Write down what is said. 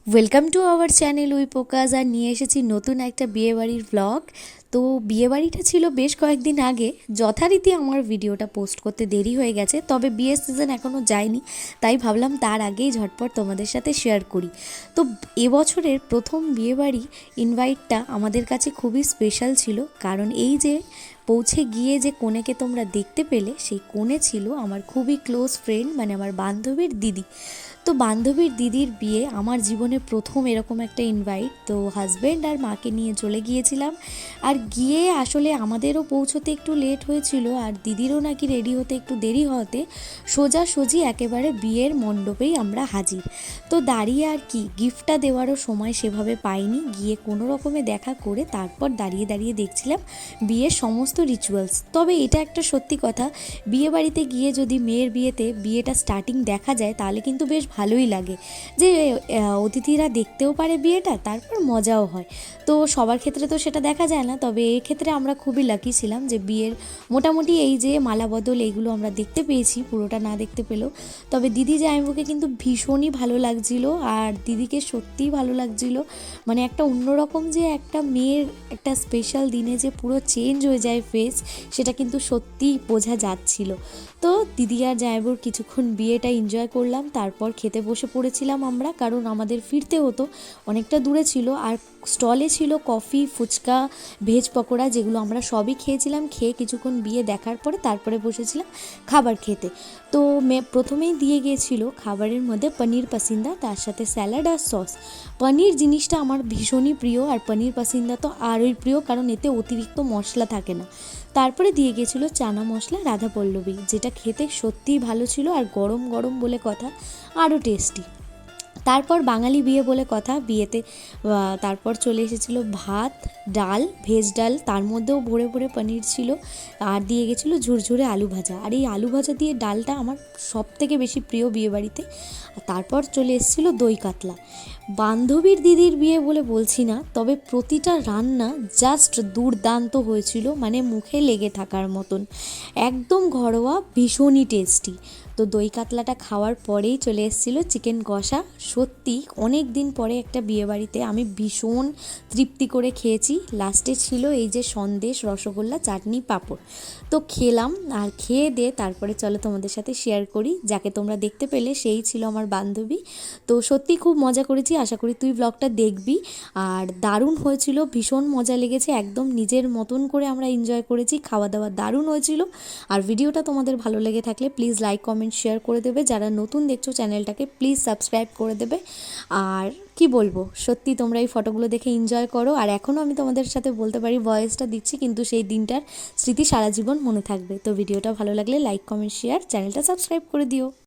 Welcome to our channel we পোকাজ। আর নিয়ে এসেছি নতুন একটা বিয়েবাড়ির ব্লগ। তো বিয়েবাড়িটা ছিল বেশ কয়েকদিন আগে, যথারীতি আমার ভিডিওটা পোস্ট করতে দেরি হয়ে গেছে, তবে বিয়ের সিজন এখনও যায়নি, তাই ভাবলাম তার আগেই ঝটপট তোমাদের সাথে শেয়ার করি। তো এবছরের প্রথম বিয়েবাড়ি ইনভাইটটা আমাদের কাছে খুবই স্পেশাল ছিল, কারণ এই যে পৌঁছে গিয়ে যে কনেকে তোমরা দেখতে পেলে, সেই কনে ছিল আমার খুবই ক্লোজ ফ্রেন্ড, মানে আমার বান্ধবীর দিদি। তো বান্ধবীর দিদির বিয়ে আমার জীবনে প্রথম এরকম একটা ইনভাইট। তো হাজব্যান্ড আর মাকে নিয়ে চলে গিয়েছিলাম, আর গিয়ে আসলে আমাদেরও পৌঁছতে একটু লেট হয়েছিল, আর দিদিরও নাকি রেডি হতে একটু দেরি হতে সোজাসুজি একেবারে বিয়ের মণ্ডপেই আমরা হাজির। তো দাঁড়িয়ে আর কি গিফটটা দেওয়ারও সময় সেভাবে পাইনি, গিয়ে কোনো রকমে দেখা করে তারপর দাঁড়িয়ে দাঁড়িয়ে দেখছিলাম বিয়ের সমস্ত রিচুয়ালস। তবে এটা একটা সত্যি কথা, বিয়ে বাড়িতে গিয়ে যদি মেয়ের বিয়েতে বিয়েটা স্টার্টিং দেখা যায় তাহলে কিন্তু বেশ ভালোই লাগে, যে অতিথিরা দেখতেও পারে বিয়েটা, তারপর মজাও হয়। তো সবার ক্ষেত্রে তো সেটা দেখা যায় না, তবে এই ক্ষেত্রে আমরা খুবই লাকি ছিলাম যে বিয়ের মোটামুটি এই যে মালা বদল এইগুলো আমরা দেখতে পেয়েছি, পুরোটা না দেখতে পেলেও। তবে দিদি জামাইবাবুকে কিন্তু ভীষণই ভালো লাগছিল, আর দিদিকে সত্যিই ভালো লাগছিল। মানে একটা অন্যরকম যে একটা মেয়ের একটা স্পেশাল দিনে যে পুরো চেঞ্জ হয়ে যায় ফেস, সেটা কিন্তু সত্যিই বোঝা যাচ্ছিল। তো দিদি আর জামাইবাবুর কিছুক্ষণ বিয়েটা এনজয় করলাম, তারপর খেতে বসে পড়েছিলাম আমরা, কারণ আমাদের ফিরতে হতো, অনেকটা দূরে ছিল। আর স্টলে ছিল কফি, ফুচকা, ভেজ পকোড়া, যেগুলো আমরা সবই খেয়েছিলাম। খেয়ে কিছুক্ষণ বিয়ে দেখার পরে তারপরে বসেছিলাম খাবার খেতে। তো প্রথমেই দিয়ে গিয়েছিল খাবারের মধ্যে পনির পাসিন্দা, তার সাথে স্যালাড আর সস। পনির জিনিসটা আমার ভীষণই প্রিয়, আর পনির পাসিন্দা তো আরোই প্রিয়, কারণ এতে অতিরিক্ত মশলা থাকে না। তারপরে দিয়ে গিয়েছিল চানা মশলা রাধা পল্লবী, যেটা খেতে সত্যিই ভালো ছিল, আর গরম গরম বলে কথা আরও টেস্টি। তারপর বাঙালি বিয়ে বলে কথা, বিয়েতে তারপর চলে এসেছিলো ভাত, ডাল, ভেজ ডাল, তার মধ্যেও ভরে ভরে পনির ছিল, আর দিয়ে গেছিলো ঝুরঝুরে আলু ভাজা। আর এই আলু ভাজা দিয়ে ডালটা আমার সব থেকে বেশি প্রিয় বিয়েবাড়িতে। আর তারপর চলে এসেছিলো দই কাতলা। বান্ধবীর দিদির বিয়ে বলে বলছি না, তবে প্রতিটা রান্না জাস্ট দুর্দান্ত হয়েছিল, মানে মুখে লেগে থাকার মতন, একদম ঘরোয়া, ভীষণই টেস্টি। তো দই কাতলাটা খাওয়ার পরেই চলে এসেছিলো চিকেন কষা। সত্যি অনেক দিন পরে একটা বিয়েবাড়িতে আমি ভীষণ তৃপ্তি করে খেয়েছি। লাস্টে ছিল এই যে সন্দেশ, রসগোল্লা, চাটনি, পাঁপড়। তো খেলাম, আর খেয়ে দিয়ে তারপরে চলো তোমাদের সাথে শেয়ার করি, যাকে তোমরা দেখতে পেলে সেই ছিল আমার বান্ধবী। তো সত্যি খুব মজা করেছি, আশা করি তুই ব্লগটা দেখবি। আর দারুণ হয়েছিল, ভীষণ মজা লেগেছে, একদম নিজের মতন করে আমরা এনজয় করেছি, খাওয়া দাওয়া দারুণ হয়েছিল। আর ভিডিওটা তোমাদের ভালো লেগে থাকলে প্লিজ লাইক, কমেন্ট, শেয়ার করে দেবে। যারা নতুন দেখছো চ্যানেলটাকে প্লিজ সাবস্ক্রাইব করে দেবে। আর কি বলবো, সত্যি তোমরা এই ফটোগুলো দেখে এনজয় করো। আর এখনও আমি তোমাদের সাথে বলতে পারি, ভয়েসটা দিচ্ছি, কিন্তু সেই দিনটার স্মৃতি সারা জীবন মনে থাকবে। তো ভিডিওটা ভালো লাগলে লাইক, কমেন্ট, শেয়ার, চ্যানেলটা সাবস্ক্রাইব করে দিও।